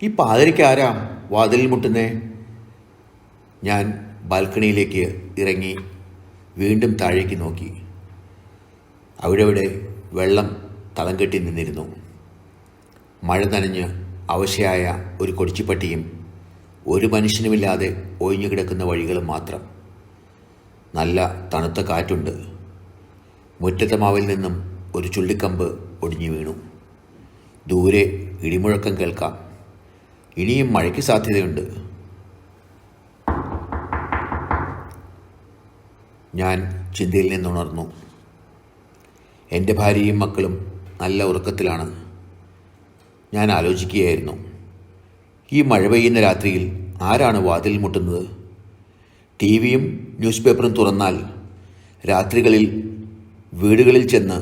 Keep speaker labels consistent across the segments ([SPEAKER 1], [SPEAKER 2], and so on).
[SPEAKER 1] ഈ പാതിരയ്ക്ക് ആരാ വാതിലിൽ മുട്ടുന്നേ? ഞാൻ ബാൽക്കണിയിലേക്ക് ഇറങ്ങി വീണ്ടും താഴേക്ക് നോക്കി. അവിടെ വെള്ളം തളം കെട്ടി നിന്നിരുന്നു. മഴ നനഞ്ഞ് അവശയായ ഒരു കൊടിച്ചിപ്പട്ടിയും ഒരു മനുഷ്യനുമില്ലാതെ ഒഴിഞ്ഞു കിടക്കുന്ന വഴികളും മാത്രം. നല്ല തണുത്ത കാറ്റുണ്ട്. മുറ്റത്തെ മാവിൽ നിന്നും ഒരു ചുള്ളിക്കമ്പ് ഒടിഞ്ഞു വീണു. ദൂരെ ഇടിമുഴക്കം കേൾക്കാം. ഇനിയും മഴയ്ക്ക് സാധ്യതയുണ്ട്. ഞാൻ ചിന്തയിൽ നിന്നുണർന്നു. എൻ്റെ ഭാര്യയും മക്കളും നല്ല ഉറക്കത്തിലാണ്. ഞാൻ ആലോചിക്കുകയായിരുന്നു, ഈ മഴ പെയ്യുന്ന രാത്രിയിൽ ആരാണ് വാതിൽ മുട്ടുന്നത്? ടി വിയും ന്യൂസ് പേപ്പറും തുറന്നാൽ രാത്രികളിൽ വീടുകളിൽ ചെന്ന്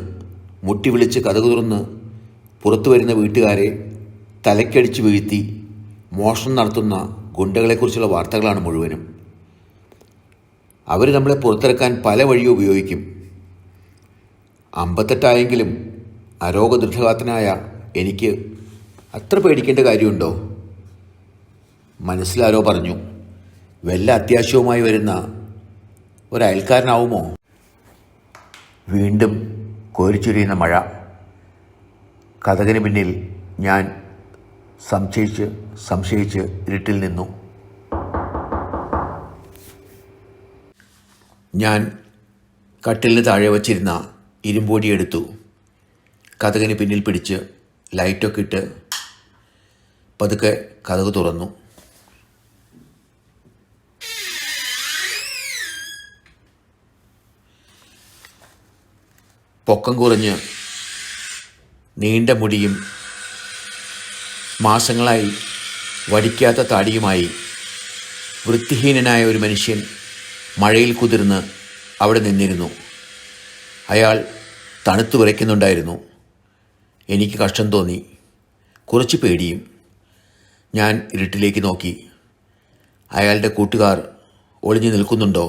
[SPEAKER 1] മുട്ടി വിളിച്ച് കതക് തുറന്ന് പുറത്തു വരുന്ന വീട്ടുകാരെ തലയ്ക്കടിച്ച് വീഴ്ത്തി മോഷണം നടത്തുന്ന ഗുണ്ടകളെക്കുറിച്ചുള്ള വാർത്തകളാണ് മുഴുവനും. അവർ നമ്മളെ പുറത്തിറക്കാൻ പല വഴിയും ഉപയോഗിക്കും. 58 അരോഗദൃഢഗാത്രനായ എനിക്ക് അത്ര പേടിക്കേണ്ട കാര്യമുണ്ടോ? മനസ്സിലാരോ പറഞ്ഞു, വല്ല അത്യാവശ്യവുമായി വരുന്ന ഒരയൽക്കാരനാവുമോ? വീണ്ടും കോരിച്ചൊരിയുന്ന മഴ. കതകിന് പിന്നിൽ ഞാൻ സംശയിച്ച് ഇരുട്ടിൽ നിന്നു. ഞാൻ കട്ടിലിന് താഴെ വച്ചിരുന്ന ഇരുമ്പൊടി എടുത്തു. കതകിന് പിന്നിൽ പിടിച്ച് ലൈറ്റൊക്കെ ഇട്ട് പതുക്കെ കതക് തുറന്നു. പൊക്കം കുറഞ്ഞ് നീണ്ട മുടിയും മാസങ്ങളായി വടിക്കാത്ത താടിയുമായി വൃത്തിഹീനനായ ഒരു മനുഷ്യൻ മഴയിൽ കുതിർന്ന് അവിടെ നിന്നിരുന്നു. അയാൾ തണുത്തു വിറയ്ക്കുന്നുണ്ടായിരുന്നു. എനിക്ക് കഷ്ടം തോന്നി, കുറച്ച് പേടിയും. ഞാൻ ഇരുട്ടിലേക്ക് നോക്കി. അയാളുടെ കൂട്ടുകാർ ഒളിഞ്ഞു നിൽക്കുന്നുണ്ടോ?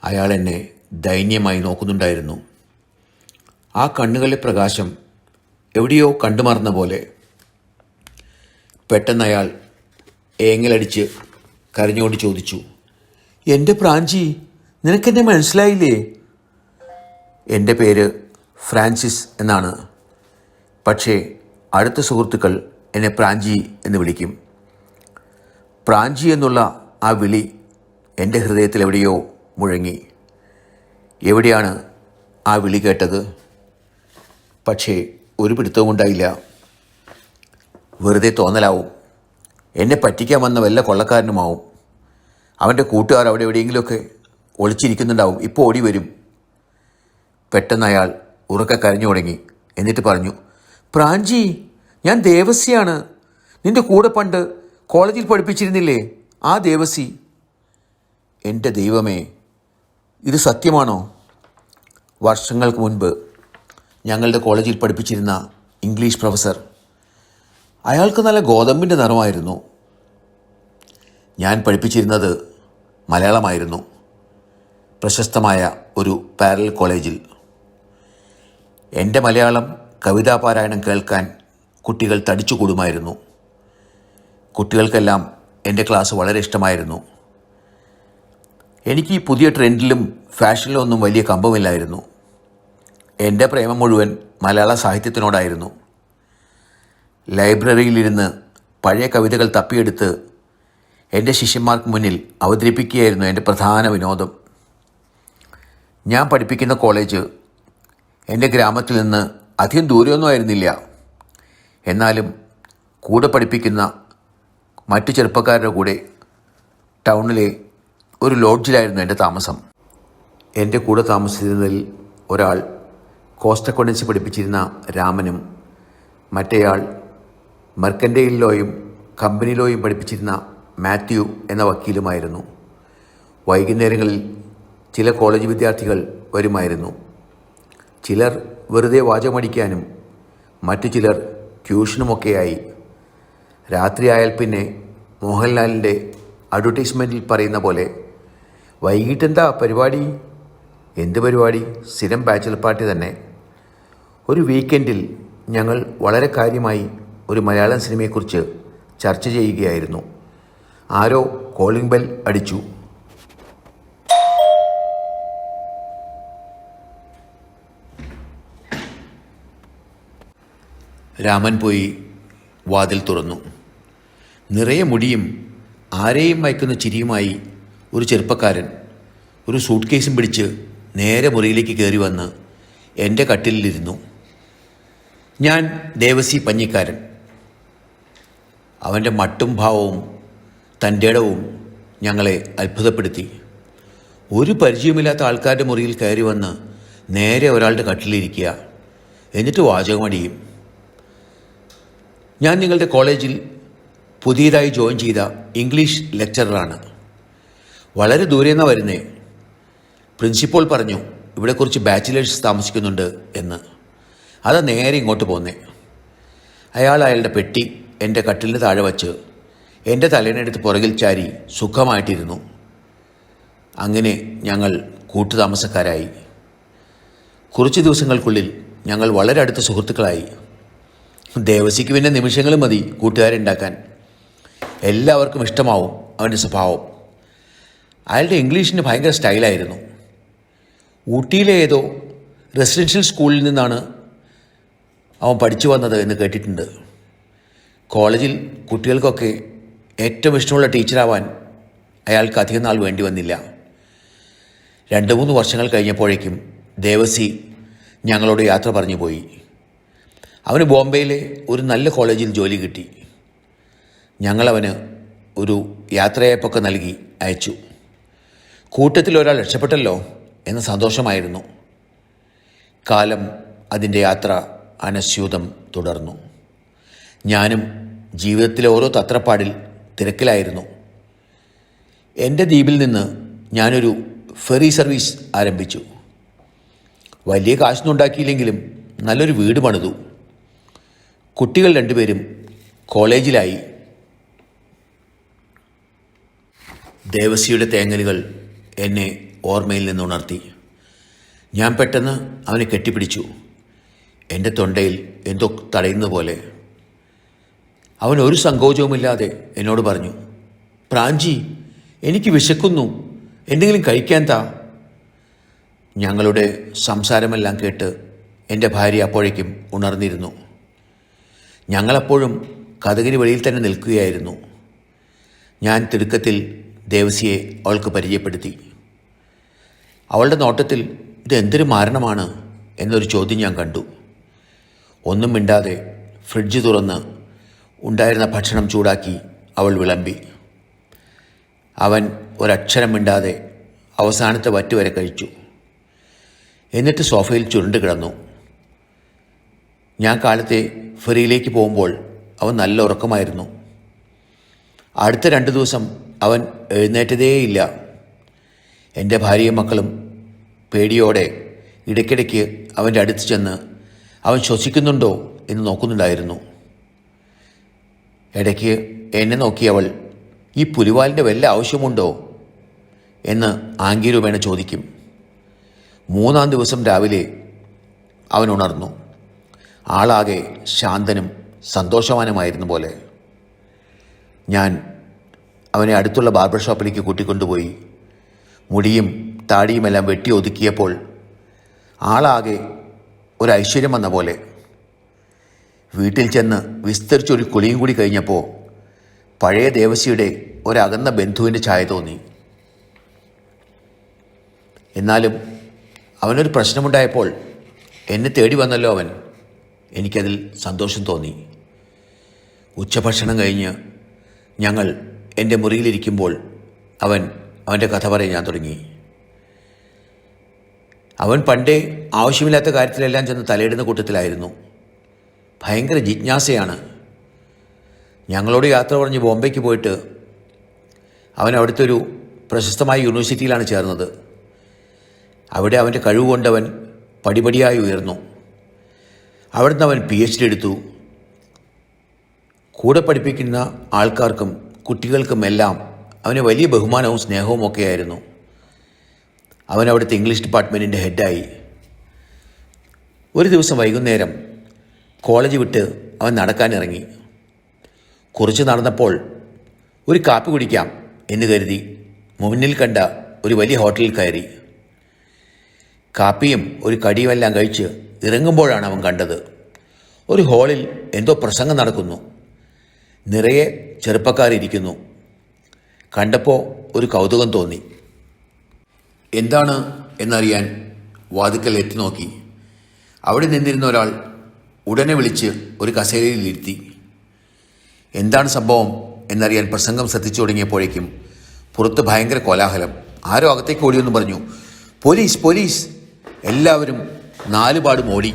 [SPEAKER 1] അയാൾ എന്നെ ദയനീയമായി നോക്കുന്നുണ്ടായിരുന്നു. ആ കണ്ണുകളിലെ പ്രകാശം എവിടെയോ കണ്ടുമറന്ന പോലെ. പെട്ടെന്ന് അയാൾ ഏങ്ങലടിച്ച് കരഞ്ഞുകൊണ്ട് ചോദിച്ചു, എൻ്റെ പ്രാഞ്ചി, നിനക്കെന്നെ മനസ്സിലായില്ലേ? എൻ്റെ പേര് ഫ്രാൻസിസ് എന്നാണ്. പക്ഷേ അടുത്ത സുഹൃത്തുക്കൾ എന്നെ പ്രാഞ്ചി എന്ന് വിളിക്കും. പ്രാഞ്ചി എന്നുള്ള ആ വിളി എൻ്റെ ഹൃദയത്തിൽ എവിടെയോ മുഴങ്ങി. എവിടെയാണ് ആ വിളി കേട്ടത്? പക്ഷേ ഒരു പിടുത്തവും ഉണ്ടായില്ല. വെറുതെ തോന്നലാവും. എന്നെ പറ്റിക്കാൻ വന്ന വല്ല കൊള്ളക്കാരനുമാവും. അവൻ്റെ കൂട്ടുകാർ അവിടെ എവിടെയെങ്കിലുമൊക്കെ ഒളിച്ചിരിക്കുന്നുണ്ടാവും. ഇപ്പോൾ ഓടി വരും. പെട്ടെന്ന് അയാൾ ഉറക്കെ കരഞ്ഞു തുടങ്ങി. എന്നിട്ട് പറഞ്ഞു, പ്രാഞ്ചി, ഞാൻ ദേവസിയാണ്. നിൻ്റെ കൂടെ പണ്ട് കോളേജിൽ പഠിപ്പിച്ചിരുന്നില്ലേ, ആ ദേവസി. എൻ്റെ ദൈവമേ, ഇത് സത്യമാണോ? വർഷങ്ങൾക്ക് മുൻപ് ഞങ്ങളുടെ കോളേജിൽ പഠിപ്പിച്ചിരുന്ന ഇംഗ്ലീഷ് പ്രൊഫസർ. അയാൾക്ക് നല്ല ഗോതമ്പിൻ്റെ നിറമായിരുന്നു. ഞാൻ പഠിപ്പിച്ചിരുന്നത് മലയാളമായിരുന്നു, പ്രശസ്തമായ ഒരു പാരലൽ കോളേജിൽ. എൻ്റെ മലയാളം കവിതാപാരായണം കേൾക്കാൻ കുട്ടികൾ തടിച്ചുകൂടുമായിരുന്നു. കുട്ടികൾക്കെല്ലാം എൻ്റെ ക്ലാസ് വളരെ ഇഷ്ടമായിരുന്നു. എനിക്ക് ഈ പുതിയ ട്രെൻഡിലും ഫാഷനിലും ഒന്നും വലിയ കമ്പമില്ലായിരുന്നു. എൻ്റെ പ്രേമം മുഴുവൻ മലയാള സാഹിത്യത്തിനോടായിരുന്നു. ലൈബ്രറിയിലിരുന്ന് പഴയ കവിതകൾ തപ്പിയെടുത്ത് എൻ്റെ ശിഷ്യന്മാർക്ക് മുന്നിൽ അവതരിപ്പിക്കുകയായിരുന്നു എൻ്റെ പ്രധാന വിനോദം. ഞാൻ പഠിപ്പിക്കുന്ന കോളേജ് എൻ്റെ ഗ്രാമത്തിൽ നിന്ന് അധികം ദൂരമൊന്നും ആയിരുന്നില്ല. എന്നാലും കൂടെ പഠിപ്പിക്കുന്ന മറ്റു ചെറുപ്പക്കാരുടെ കൂടെ ടൗണിലെ ഒരു ലോഡ്ജിലായിരുന്നു എൻ്റെ താമസം. എൻ്റെ കൂടെ താമസിച്ചിരുന്നതിൽ ഒരാൾ കോസ്റ്റ് അക്കൗണ്ടൻസി പഠിപ്പിച്ചിരുന്ന രാമനും മറ്റേയാൾ മെർക്കൻറ്റൈൽ ലോയും കമ്പനി ലോയും പഠിപ്പിച്ചിരുന്ന മാത്യു എന്ന വക്കീലുമായിരുന്നു. വൈകുന്നേരങ്ങളിൽ ചില കോളേജ് വിദ്യാർത്ഥികൾ വരുമായിരുന്നു. ചിലർ വെറുതെ വാചകമടിക്കാനും മറ്റു ചിലർ ട്യൂഷനുമൊക്കെയായി. രാത്രിയായാൽ പിന്നെ മോഹൻലാലിൻ്റെ അഡ്വർടൈസ്മെൻറ്റിൽ പറയുന്ന പോലെ, വൈകിട്ടെന്താ പരിപാടി? എന്ത് പരിപാടി? സ്ഥിരം ബാച്ചലർ പാർട്ടി തന്നെ. ഒരു വീക്കെൻഡിൽ ഞങ്ങൾ വളരെ കാര്യമായി ഒരു മലയാളം സിനിമയെക്കുറിച്ച് ചർച്ച ചെയ്യുകയായിരുന്നു. ആരോ കോളിംഗ് ബെൽ അടിച്ചു. രാമൻ പോയി വാതിൽ തുറന്നു. നിറയെ മുടിയും ആരെയും മയക്കുന്ന ചിരിയുമായി ഒരു ചെറുപ്പക്കാരൻ ഒരു സൂട്ട് കേസും പിടിച്ച് നേരെ മുറിയിലേക്ക് കയറി വന്ന് എൻ്റെ കട്ടിലിരുന്നു. ഞാൻ ദേവസി പഞ്ഞിക്കാരൻ. അവൻ്റെ മട്ടും ഭാവവും തൻ്റെ ഇടവും ഞങ്ങളെ അത്ഭുതപ്പെടുത്തി. ഒരു പരിചയമില്ലാത്ത ആൾക്കാരുടെ മുറിയിൽ കയറി വന്ന് നേരെ ഒരാളുടെ കട്ടിലിരിക്കുക, എന്നിട്ട് വാചകമടിയും. ഞാൻ നിങ്ങളുടെ കോളേജിൽ പുതിയതായി ജോയിൻ ചെയ്ത ഇംഗ്ലീഷ് ലെക്ചററാണ്. വളരെ ദൂരെ നിന്നാണ് വരുന്നേ. പ്രിൻസിപ്പോൾ പറഞ്ഞു ഇവിടെ കുറച്ച് ബാച്ചിലേഴ്സ് താമസിക്കുന്നുണ്ട് എന്ന്. അതാ നേരെ ഇങ്ങോട്ട് പോന്നേ. അയാളുടെ പെട്ടി എൻ്റെ കട്ടിലിന് താഴെ വച്ച് എൻ്റെ തലേനെടുത്ത് പുറകിൽ ചാരി സുഖമായിട്ടിരുന്നു. അങ്ങനെ ഞങ്ങൾ കൂട്ടുതാമസക്കാരായി. കുറച്ച് ദിവസങ്ങൾക്കുള്ളിൽ ഞങ്ങൾ വളരെ അടുത്ത സുഹൃത്തുക്കളായി. ദേവസിക്ക് പിന്നെ നിമിഷങ്ങൾ മതി കൂട്ടുകാരുണ്ടാക്കാൻ. എല്ലാവർക്കും ഇഷ്ടമാവും അവൻ്റെ സ്വഭാവം. അയാളുടെ ഇംഗ്ലീഷിന് ഭയങ്കര സ്റ്റൈലായിരുന്നു. ഊട്ടിയിലെ ഏതോ റെസിഡൻഷ്യൽ സ്കൂളിൽ നിന്നാണ് അവൻ പഠിച്ചു വന്നത് എന്ന് കേട്ടിട്ടുണ്ട്. കോളേജിൽ കുട്ടികൾക്കൊക്കെ ഏറ്റവും ഇഷ്ടമുള്ള ടീച്ചറാവാൻ അയാൾക്ക് അധികം നാൾ വേണ്ടി വന്നില്ല. 2-3 വർഷങ്ങൾ കഴിഞ്ഞപ്പോഴേക്കും ദേവസി ഞങ്ങളോട് യാത്ര പറഞ്ഞു പോയി. അവന് ബോംബെയിലെ ഒരു നല്ല കോളേജിൽ ജോലി കിട്ടി. ഞങ്ങളവന് ഒരു യാത്രയപ്പൊക്കെ നൽകി അയച്ചു. കൂട്ടത്തിൽ ഒരാൾ രക്ഷപ്പെട്ടല്ലോ എന്ന സന്തോഷമായിരുന്നു. കാലം അതിൻ്റെ യാത്ര അനശ്യൂതം തുടർന്നു. ഞാനും ജീവിതത്തിലെ ഓരോ തത്രപ്പാടിൽ തിരക്കിലായിരുന്നു. എൻ്റെ ദ്വീപിൽ നിന്ന് ഞാനൊരു ഫെറി സർവീസ് ആരംഭിച്ചു. വലിയ കാശൊന്നും ഉണ്ടാക്കിയില്ലെങ്കിലും നല്ലൊരു വീട് പണിതു. കുട്ടികൾ 2 പേരും കോളേജിലായി. ദേവസിയുടെ തേങ്ങലുകൾ എന്നെ ഓർമ്മയിൽ നിന്ന് ഉണർത്തി. ഞാൻ പെട്ടെന്ന് അവനെ കെട്ടിപ്പിടിച്ചു. എൻ്റെ തൊണ്ടയിൽ എന്തോ തടയുന്ന പോലെ. അവൻ ഒരു സങ്കോചവുമില്ലാതെ എന്നോട് പറഞ്ഞു, പ്രാഞ്ചി, എനിക്ക് വിശക്കുന്നു, എന്തെങ്കിലും കഴിക്കാൻ താ. ഞങ്ങളുടെ സംസാരമെല്ലാം കേട്ട് എൻ്റെ ഭാര്യ അപ്പോഴേക്കും ഉണർന്നിരുന്നു. ഞങ്ങളപ്പോഴും കതകിന് വെളിയിൽ തന്നെ നിൽക്കുകയായിരുന്നു. ഞാൻ തിടുക്കത്തിൽ ദേവസിയെ അവൾക്ക് പരിചയപ്പെടുത്തി. അവളുടെ നോട്ടത്തിൽ ഇതെന്തൊരു മാരണമാണ് എന്നൊരു ചോദ്യം ഞാൻ കണ്ടു. ഒന്നും മിണ്ടാതെ ഫ്രിഡ്ജ് തുറന്ന് ഉണ്ടായിരുന്ന ഭക്ഷണം ചൂടാക്കി അവൾ വിളമ്പി. അവൻ ഒരക്ഷരം മിണ്ടാതെ അവസാനത്തെ വറ്റ് വരെ കഴിച്ചു. എന്നിട്ട് സോഫയിൽ ചുരുണ്ട് കിടന്നു. ഞാൻ കാലത്തെ ഫെറിയിലേക്ക് പോകുമ്പോൾ അവൻ നല്ല ഉറക്കമായിരുന്നു. അടുത്ത 2 ദിവസം അവൻ എഴുന്നേറ്റതേയില്ല. എൻ്റെ ഭാര്യയും മക്കളും പേടിയോടെ ഇടയ്ക്കിടയ്ക്ക് അവൻ്റെ അടുത്ത് ചെന്ന് അവൻ ശ്വസിക്കുന്നുണ്ടോ എന്ന് നോക്കുന്നുണ്ടായിരുന്നു. ഇടയ്ക്ക് എന്നെ നോക്കി അവൾ, ഈ പുലിവാലിൻ്റെ വല്ല ആവശ്യമുണ്ടോ എന്ന് ആംഗ്യരൂപേണ ചോദിക്കും. 3-ാം ദിവസം രാവിലെ അവൻ ഉണർന്നു. ആളാകെ ശാന്തനും സന്തോഷവാനുമായിരുന്നു പോലെ. ഞാൻ അവനെ അടുത്തുള്ള ബാർബർ ഷോപ്പിലേക്ക് കൂട്ടിക്കൊണ്ടുപോയി. മുടിയും താടിയുമെല്ലാം വെട്ടി ഒതുക്കിയപ്പോൾ ആളാകെ ഒരു ഐശ്വര്യം വന്ന പോലെ. വീട്ടിൽ ചെന്ന് വിസ്തരിച്ചൊരു കുളിയും കൂടി കഴിഞ്ഞപ്പോൾ പഴയ ദേവസിയുടെ ഒരകന്ന ബന്ധുവിൻ്റെ ഛായ തോന്നി. എന്നാലും അവനൊരു പ്രശ്നമുണ്ടായപ്പോൾ എന്നെ തേടി വന്നല്ലോ അവൻ. എനിക്കതിൽ സന്തോഷം തോന്നി. ഉച്ചഭക്ഷണം കഴിഞ്ഞ് ഞങ്ങൾ എൻ്റെ മുറിയിലിരിക്കുമ്പോൾ അവൻ്റെ കഥ പറയാൻ ഞാൻ തുടങ്ങി. അവൻ പണ്ടേ ആവശ്യമില്ലാത്ത കാര്യത്തിലെല്ലാം ചെന്ന് തലയിടുന്ന കൂട്ടത്തിലായിരുന്നു. ഭയങ്കര ജിജ്ഞാസയാണ്. ഞങ്ങളോട് യാത്ര പറഞ്ഞ് ബോംബെക്ക് പോയിട്ട് അവൻ അവിടുത്തെ ഒരു പ്രശസ്തമായ യൂണിവേഴ്സിറ്റിയിലാണ് ചേർന്നത്. അവിടെ അവൻ്റെ കഴിവ് കൊണ്ടവൻ പടിപടിയായി ഉയർന്നു. അവിടുന്ന് അവൻ PhD എടുത്തു. കൂടെ പഠിപ്പിക്കുന്ന ആൾക്കാർക്കും കുട്ടികൾക്കും എല്ലാം അവന് വലിയ ബഹുമാനവും സ്നേഹവും ഒക്കെയായിരുന്നു. അവൻ അവിടുത്തെ ഇംഗ്ലീഷ് ഡിപ്പാർട്ട്മെൻറ്റിൻ്റെ ഹെഡായി. ഒരു ദിവസം വൈകുന്നേരം കോളേജ് വിട്ട് അവൻ നടക്കാനിറങ്ങി. കുറച്ച് നടന്നപ്പോൾ ഒരു കാപ്പി കുടിക്കാം എന്ന് കരുതി മുന്നിൽ കണ്ട ഒരു വലിയ ഹോട്ടലിൽ കയറി. കാപ്പിയും ഒരു കടിയുമെല്ലാം കഴിച്ച് ഇറങ്ങുമ്പോഴാണ് അവൻ കണ്ടത്, ഒരു ഹാളിൽ എന്തോ പ്രസംഗം നടക്കുന്നു. നിറയെ ചെറുപ്പക്കാരിയ്ക്കുന്നു. കണ്ടപ്പോൾ ഒരു കൗതുകം തോന്നി. എന്താണ് എന്നറിയാൻ വാതിക്കൽ എത്തി നോക്കി. അവിടെ നിന്നിരുന്ന ഒരാൾ ഉടനെ വിളിച്ച് ഒരു കസേരയിൽ ഇരുത്തി. എന്താണ് സംഭവം എന്നറിയാൻ പ്രസംഗം ശ്രദ്ധിച്ചു തുടങ്ങിയപ്പോഴേക്കും പുറത്ത് ഭയങ്കര കോലാഹലം. ആരോ അകത്തേക്ക് ഓടിയെന്ന് പറഞ്ഞു, പോലീസ് പോലീസ്! എല്ലാവരും നാലുപാടും ഓടി.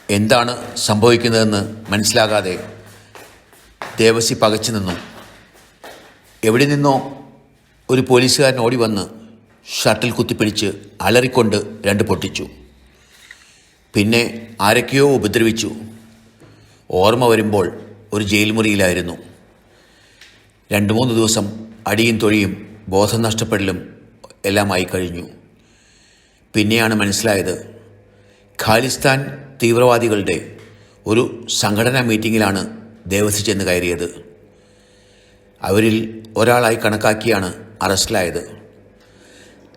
[SPEAKER 1] എന്താണ് സംഭവിക്കുന്നതെന്ന് മനസ്സിലാകാതെ ദേവസി പകച്ചു നിന്നു. എവിടെ നിന്നോ ഒരു പോലീസുകാരൻ ഓടി വന്ന് ഷർട്ടിൽ കുത്തിപ്പിടിച്ച് അലറിക്കൊണ്ട് രണ്ട് പൊട്ടിച്ചു. പിന്നെ ആരൊക്കെയോ ഉപദ്രവിച്ചു. ഓർമ്മ വരുമ്പോൾ ഒരു ജയിൽ മുറിയിലായിരുന്നു. 2-3 ദിവസം അടിയും തൊഴിയും ബോധം നഷ്ടപ്പെടലും എല്ലാമായി കഴിഞ്ഞു. പിന്നെയാണ് മനസ്സിലായത്, ഖാലിസ്ഥാൻ തീവ്രവാദികളുടെ ഒരു സംഘടനാ മീറ്റിങ്ങിലാണ് ദേവസി ചെന്ന് കയറിയത്. അവരിൽ ഒരാളായി കണക്കാക്കിയാണ് അറസ്റ്റിലായത്.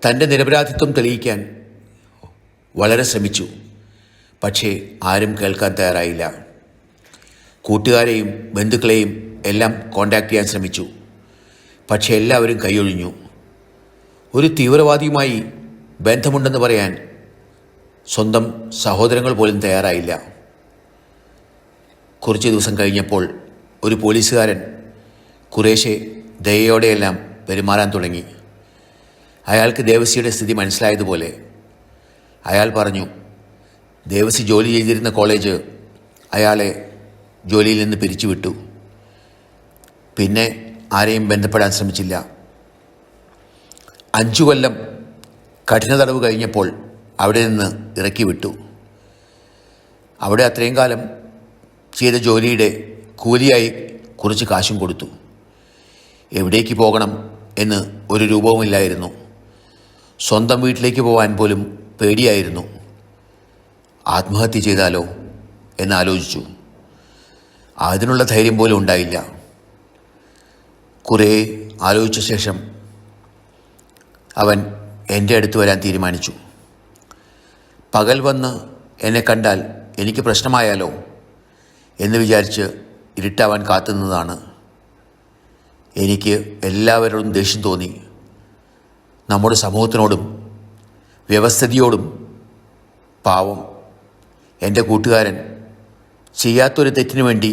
[SPEAKER 1] തൻ്റെ നിരപരാധിത്വം തെളിയിക്കാൻ വളരെ ശ്രമിച്ചു. പക്ഷേ ആരും കേൾക്കാൻ തയ്യാറായില്ല. കൂട്ടുകാരെയും ബന്ധുക്കളെയും എല്ലാം കോണ്ടാക്ട് ചെയ്യാൻ ശ്രമിച്ചു. പക്ഷേ എല്ലാവരും കൈയൊഴിഞ്ഞു. ഒരു തീവ്രവാദിയുമായി ബന്ധമുണ്ടെന്ന് പറയാൻ സ്വന്തം സഹോദരങ്ങൾ പോലും തയ്യാറായില്ല. കുറച്ച് ദിവസം കഴിഞ്ഞപ്പോൾ ഒരു പോലീസുകാരൻ കുറേശ്ശെ ദയയോടെയെല്ലാം പെരുമാറാൻ തുടങ്ങി. അയാൾക്ക് ദേവസിയുടെ സ്ഥിതി മനസ്സിലായതുപോലെ അയാൾ പറഞ്ഞു, ദേവസി ജോലി ചെയ്തിരുന്ന കോളേജ് അയാളെ ജോലിയിൽ നിന്ന് പിരിച്ചുവിട്ടു. പിന്നെ ആരെയും ബന്ധപ്പെടാൻ ശ്രമിച്ചില്ല. 5 കൊല്ലം കഠിന തടവ് കഴിഞ്ഞപ്പോൾ അവിടെ നിന്ന് ഇറക്കി വിട്ടു. അവിടെ അത്രയും കാലം ചെയ്ത ജോലിയുടെ കൂലിയായി കുറച്ച് കാശും കൊടുത്തു. എവിടേക്ക് പോകണം എന്ന് ഒരു രൂപവുമില്ലായിരുന്നു. സ്വന്തം വീട്ടിലേക്ക് പോകാൻ പോലും പേടിയായിരുന്നു. ആത്മഹത്യ ചെയ്താലോ എന്നാലോചിച്ചു. അതിനുള്ള ധൈര്യം പോലും ഉണ്ടായില്ല. കുറേ ആലോചിച്ച ശേഷം അവൻ എൻ്റെ അടുത്ത് വരാൻ തീരുമാനിച്ചു. പകൽ വന്ന് എന്നെ കണ്ടാൽ എനിക്ക് പ്രശ്നമായാലോ എന്ന് വിചാരിച്ച് ഇരുട്ടാവാൻ കാത്തുനിന്നതാണ്. എനിക്ക് എല്ലാവരോടും ദേഷ്യം തോന്നി. നമ്മുടെ സമൂഹത്തിനോടും വ്യവസ്ഥിതിയോടും. പാവം എൻ്റെ കൂട്ടുകാരൻ ചെയ്യാത്തൊരു തെറ്റിനു വേണ്ടി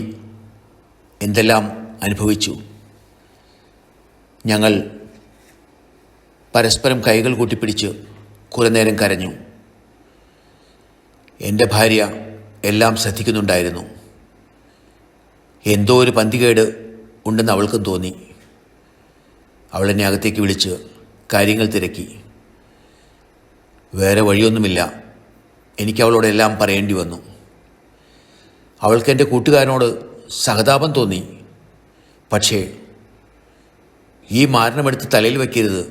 [SPEAKER 1] എന്തെല്ലാം അനുഭവിച്ചു. ഞങ്ങൾ പരസ്പരം കൈകൾ കൂട്ടിപ്പിടിച്ച് കുറേ നേരം കരഞ്ഞു. എൻ്റെ ഭാര്യ എല്ലാം ശ്രദ്ധിക്കുന്നുണ്ടായിരുന്നു. എന്തോ ഒരു പന്തികേട് ഉണ്ടെന്ന് അവൾക്കും തോന്നി. അവൾ എന്നെ അകത്തേക്ക് വിളിച്ച് കാര്യങ്ങൾ തിരക്കി. വേറെ വഴിയൊന്നുമില്ല. എനിക്ക് അവളോടെല്ലാം പറയേണ്ടി വന്നു. അവൾക്ക് എൻ്റെ കൂട്ടുകാരനോട് സഹതാപം തോന്നി. പക്ഷേ ഈ മാരണമെടുത്ത് തലയിൽ വയ്ക്കരുത്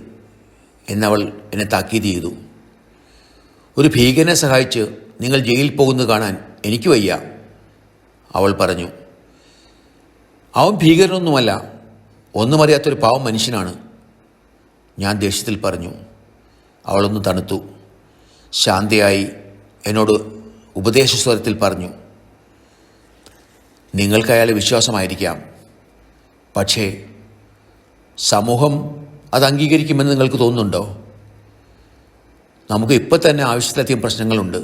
[SPEAKER 1] എന്നവൾ എന്നെ താക്കീത് ചെയ്തു. ഒരു ഭീകരനെ സഹായിച്ച് നിങ്ങൾ ജയിലിൽ പോകുന്നത് കാണാൻ എനിക്ക് വയ്യ, അവൾ പറഞ്ഞു. അവൻ ഭീകരനൊന്നുമല്ല, ഒന്നും അറിയാത്തൊരു പാവം മനുഷ്യനാണ്, ഞാൻ ദേഷ്യത്തിൽ പറഞ്ഞു. അവളൊന്ന് തണുത്തു. ശാന്തയായി എന്നോട് ഉപദേശസ്വരത്തിൽ പറഞ്ഞു, നിങ്ങൾക്ക് അയാളെ വിശ്വാസമായിരിക്കാം, പക്ഷേ സമൂഹം അത് അംഗീകരിക്കുമെന്ന് നിങ്ങൾക്ക് തോന്നുന്നുണ്ടോ? നമുക്ക് ഇപ്പം തന്നെ ആവശ്യത്തിലധികം പ്രശ്നങ്ങളുണ്ട്.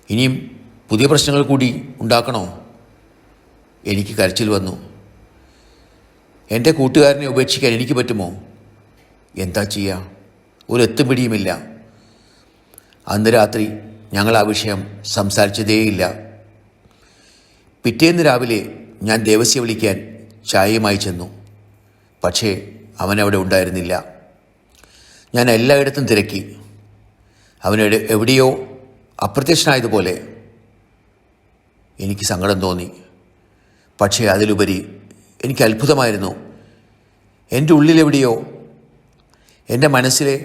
[SPEAKER 1] ഇനിയും പുതിയ പ്രശ്നങ്ങൾ കൂടി ഉണ്ടാക്കണോ? എനിക്ക് കരച്ചിൽ വന്നു. എൻ്റെ കൂട്ടുകാരനെ ഉപേക്ഷിക്കാൻ എനിക്ക് പറ്റുമോ? എന്താ ചെയ്യുക? ഒരു എത്തും പിടിയുമില്ല. അന്ന് രാത്രി ഞങ്ങൾ ആ വിഷയം സംസാരിച്ചതേയില്ല. പിറ്റേന്ന് രാവിലെ ഞാൻ ദേവസ്യ വിളിക്കാൻ ചായയുമായി ചെന്നു. പക്ഷേ അവനവിടെ ഉണ്ടായിരുന്നില്ല. ഞാൻ എല്ലായിടത്തും തിരക്കി. അവനവിടെ എവിടെയോ അപ്രത്യക്ഷനായതുപോലെ എനിക്ക് സങ്കടം തോന്നി. പക്ഷേ അതിലുപരി എനിക്ക് അത്ഭുതമായിരുന്നു. എൻ്റെ ഉള്ളിലെവിടെയോ എൻ്റെ മനസ്സിലെ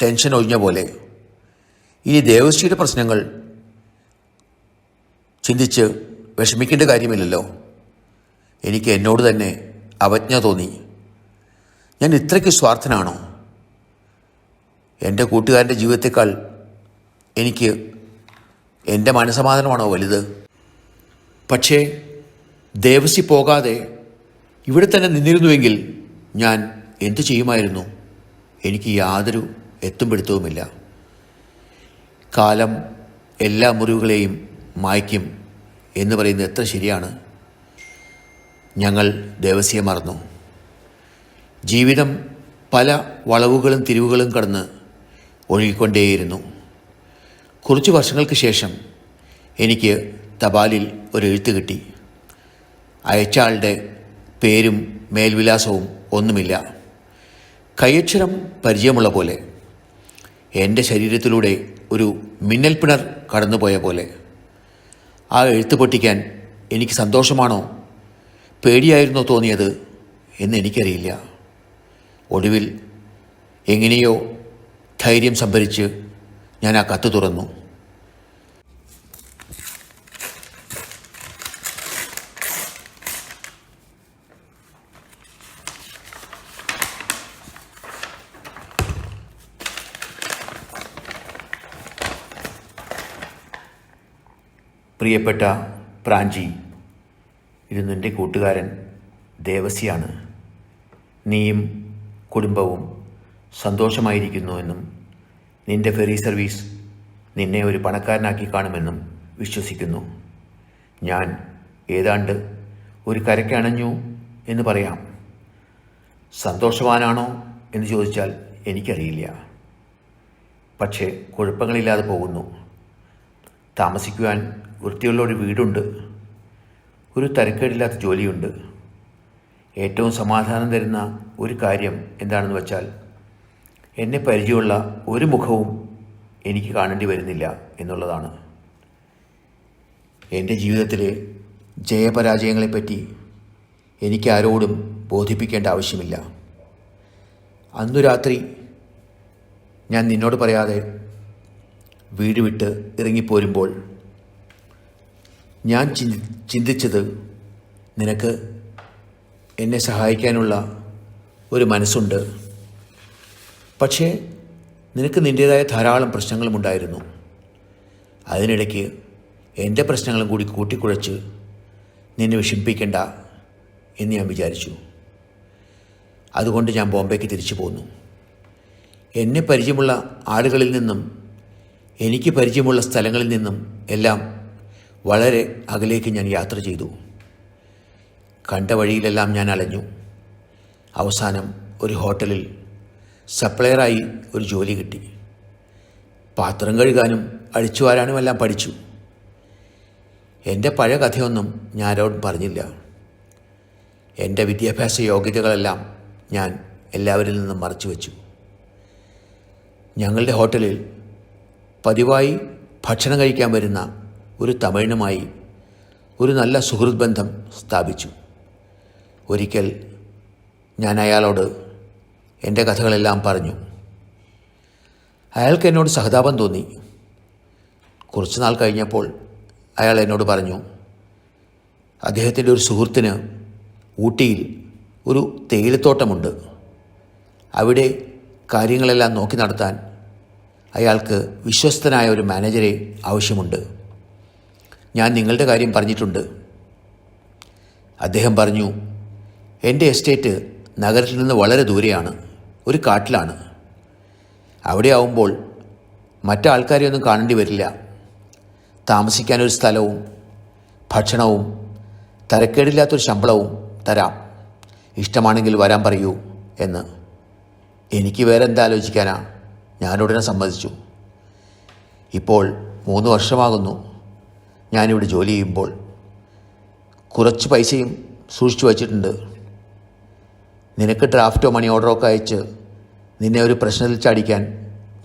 [SPEAKER 1] ടെൻഷൻ ഒഴിഞ്ഞ പോലെ ഇനി ദേവശ്രീയുടെ പ്രശ്നങ്ങൾ ചിന്തിച്ച് വിഷമിക്കേണ്ട കാര്യമില്ലല്ലോ. എനിക്ക് എന്നോട് തന്നെ അവജ്ഞ തോന്നി. ഞാൻ ഇത്രയ്ക്ക് സ്വാർത്ഥനാണോ? എൻ്റെ കൂട്ടുകാരൻ്റെ ജീവിതത്തെക്കാൾ എനിക്ക് എൻ്റെ മനസമാധാനമാണോ വലുത്? പക്ഷേ ദേവസി പോകാതെ ഇവിടെ തന്നെ നിന്നിരുന്നുവെങ്കിൽ ഞാൻ എന്തു ചെയ്യുമായിരുന്നു? എനിക്ക് യാതൊരു എത്തുംപിടുത്തവുമില്ല. കാലം എല്ലാ മുറിവുകളെയും മായ്ക്കും എന്ന് പറയുന്നത് എത്ര ശരിയാണ്. ഞങ്ങൾ ദേവസിയെ മറന്നു. ജീവിതം പല വളവുകളും തിരിവുകളും കടന്ന് ഒഴുകിക്കൊണ്ടേയിരുന്നു. കുറച്ച് വർഷങ്ങൾക്ക് ശേഷം എനിക്ക് തപാലിൽ ഒരു എഴുത്ത് കിട്ടി. അയച്ചയാളുടെ പേരും മേൽവിലാസവും ഒന്നുമില്ല. കൈയക്ഷരം പരിചയമുള്ള പോലെ, എൻ്റെ ശരീരത്തിലൂടെ ഒരു മിന്നൽ പിണർ കടന്നുപോയ പോലെ. ആ എഴുത്ത് പൊട്ടിക്കാൻ എനിക്ക് സന്തോഷമാണോ പേടിയായിരുന്നോ തോന്നിയത് എന്ന് എനിക്കറിയില്ല. ഒടുവിൽ എങ്ങനെയോ ധൈര്യം സംഭരിച്ച് ഞാൻ ആ കത്ത് തുറന്നു. പ്രിയപ്പെട്ട പ്രാഞ്ചി, ഇത് നിൻ്റെ കൂട്ടുകാരൻ ദേവസിയാണ്. നീയും കുടുംബവും സന്തോഷമായിരിക്കുന്നുവെന്നും നിൻ്റെ ഫെറി സർവീസ് നിന്നെ ഒരു പണക്കാരനാക്കി കാണുമെന്നും വിശ്വസിക്കുന്നു. ഞാൻ ഏതാണ്ട് ഒരു കരയ്ക്കണഞ്ഞു എന്ന് പറയാം. സന്തോഷവാനാണോ എന്ന് ചോദിച്ചാൽ എനിക്കറിയില്ല. പക്ഷേ കുഴപ്പങ്ങളില്ലാതെ പോകുന്നു. താമസിക്കുവാൻ വൃത്തിയുള്ള ഒരു വീടുണ്ട്. ഒരു തരക്കേടില്ലാത്ത ജോലിയുണ്ട്. ഏറ്റവും സമാധാനം തരുന്ന ഒരു കാര്യം എന്താണെന്ന് വെച്ചാൽ എന്നെ പരിചയമുള്ള ഒരു മുഖവും എനിക്ക് കാണേണ്ടി വരുന്നില്ല എന്നുള്ളതാണ്. എൻ്റെ ജീവിതത്തിലെ ജയപരാജയങ്ങളെപ്പറ്റി എനിക്കാരോടും ബോധിപ്പിക്കേണ്ട ആവശ്യമില്ല. അന്നു രാത്രി ഞാൻ നിന്നോട് പറയാതെ വീട് വിട്ട് ഇറങ്ങിപ്പോരുമ്പോൾ ഞാൻ ചിന്തിച്ചത്, നിനക്ക് എന്നെ സഹായിക്കാനുള്ള ഒരു മനസ്സുണ്ട്. പക്ഷേ നിനക്ക് നിൻ്റേതായ ധാരാളം പ്രശ്നങ്ങളുമുണ്ടായിരുന്നു. അതിനിടയ്ക്ക് എൻ്റെ പ്രശ്നങ്ങളും കൂടി കൂട്ടിക്കുഴച്ച് നിന്നെ വിഷമിപ്പിക്കേണ്ട എന്ന് ഞാൻ വിചാരിച്ചു. അതുകൊണ്ട് ഞാൻ ബോംബെക്ക് തിരിച്ചു പോന്നു. എന്നെ പരിചയമുള്ള ആളുകളിൽ നിന്നും എനിക്ക് പരിചയമുള്ള സ്ഥലങ്ങളിൽ നിന്നും എല്ലാം വളരെ അകലേക്ക് ഞാൻ യാത്ര ചെയ്തു. കണ്ട വഴിയിലെല്ലാം ഞാൻ അലഞ്ഞു. അവസാനം ഒരു ഹോട്ടലിൽ സപ്ലയറായി ഒരു ജോലി കിട്ടി. പാത്രം കഴുകാനും അടിച്ചു വാരാനും എല്ലാം പഠിച്ചു. എൻ്റെ പഴയ കഥയൊന്നും ഞാൻ ആരോടും പറഞ്ഞില്ല. എൻ്റെ വിദ്യാഭ്യാസ യോഗ്യതകളെല്ലാം ഞാൻ എല്ലാവരിൽ നിന്നും മറച്ചു വച്ചു. ഞങ്ങളുടെ ഹോട്ടലിൽ പതിവായി ഭക്ഷണം കഴിക്കാൻ വരുന്ന ഒരു തമിഴനുമായി ഒരു നല്ല സുഹൃത്ത് ബന്ധം സ്ഥാപിച്ചു. ഒരിക്കൽ ഞാൻ അയാളോട് എൻ്റെ കഥകളെല്ലാം പറഞ്ഞു. അയാൾക്ക് എന്നോട് സഹതാപം തോന്നി. കുറച്ച് നാൾ കഴിഞ്ഞപ്പോൾ അയാൾ എന്നോട് പറഞ്ഞു, അദ്ദേഹത്തിൻ്റെ ഒരു സുഹൃത്തിന് ഊട്ടിയിൽ ഒരു തേയിലത്തോട്ടമുണ്ട്. അവിടെ കാര്യങ്ങളെല്ലാം നോക്കി നടത്താൻ അയാൾക്ക് വിശ്വസ്തനായ ഒരു മാനേജരെ ആവശ്യമുണ്ട്. ഞാൻ നിങ്ങളുടെ കാര്യം പറഞ്ഞിട്ടുണ്ട്. അദ്ദേഹം പറഞ്ഞു, എൻ്റെ എസ്റ്റേറ്റ് നഗരത്തിൽ നിന്ന് വളരെ ദൂരെയാണ്, ഒരു കാട്ടിലാണ്. അവിടെ ആവുമ്പോൾ മറ്റാൾക്കാരെയൊന്നും കാണേണ്ടി വരില്ല. താമസിക്കാനൊരു സ്ഥലവും ഭക്ഷണവും തരക്കേടില്ലാത്തൊരു ശമ്പളവും തരാം. ഇഷ്ടമാണെങ്കിൽ വരാൻ പറയൂ എന്ന്. എനിക്ക് വേറെ എന്താ ആലോചിക്കാനാ? ഞാനുടനെ സമ്മതിച്ചു. ഇപ്പോൾ 3 വർഷമാകുന്നു ഞാനിവിടെ ജോലി ചെയ്യുമ്പോൾ. കുറച്ച് പൈസയും സൂക്ഷിച്ചു വച്ചിട്ടുണ്ട്. നിനക്ക് ഡ്രാഫ്റ്റോ മണി ഓർഡറോ ഒക്കെ അയച്ച് നിന്നെ ഒരു പ്രശ്നത്തിൽ ചാടിക്കാൻ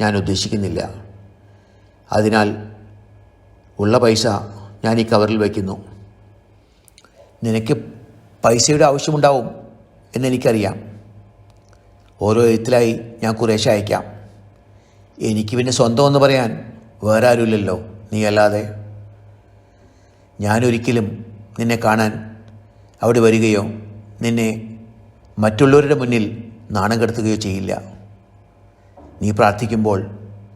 [SPEAKER 1] ഞാൻ ഉദ്ദേശിക്കുന്നില്ല. അതിനാൽ ഉള്ള പൈസ ഞാൻ ഈ കവറിൽ വയ്ക്കുന്നു. നിനക്ക് പൈസയുടെ ആവശ്യമുണ്ടാവും എന്നെനിക്കറിയാം. ഓരോ എഴുത്തിലായി ഞാൻ കുറേശ്ശെ അയക്കാം. എനിക്ക് പിന്നെ സ്വന്തം എന്ന് പറയാൻ വേറെ ആരുമില്ലല്ലോ, നീ അല്ലാതെ. ഞാനൊരിക്കലും നിന്നെ കാണാൻ അവിടെ വരികയോ നിന്നെ മറ്റുള്ളവരുടെ മുന്നിൽ നാണം കെടുത്തുകയോ ചെയ്യില്ല. നീ പ്രാർത്ഥിക്കുമ്പോൾ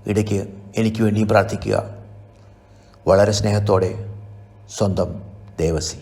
[SPEAKER 1] ഇടയ്ക്ക് എനിക്ക് വേണ്ടിയും പ്രാർത്ഥിക്കുക. വളരെ സ്നേഹത്തോടെ, സ്വന്തം ദേവസി.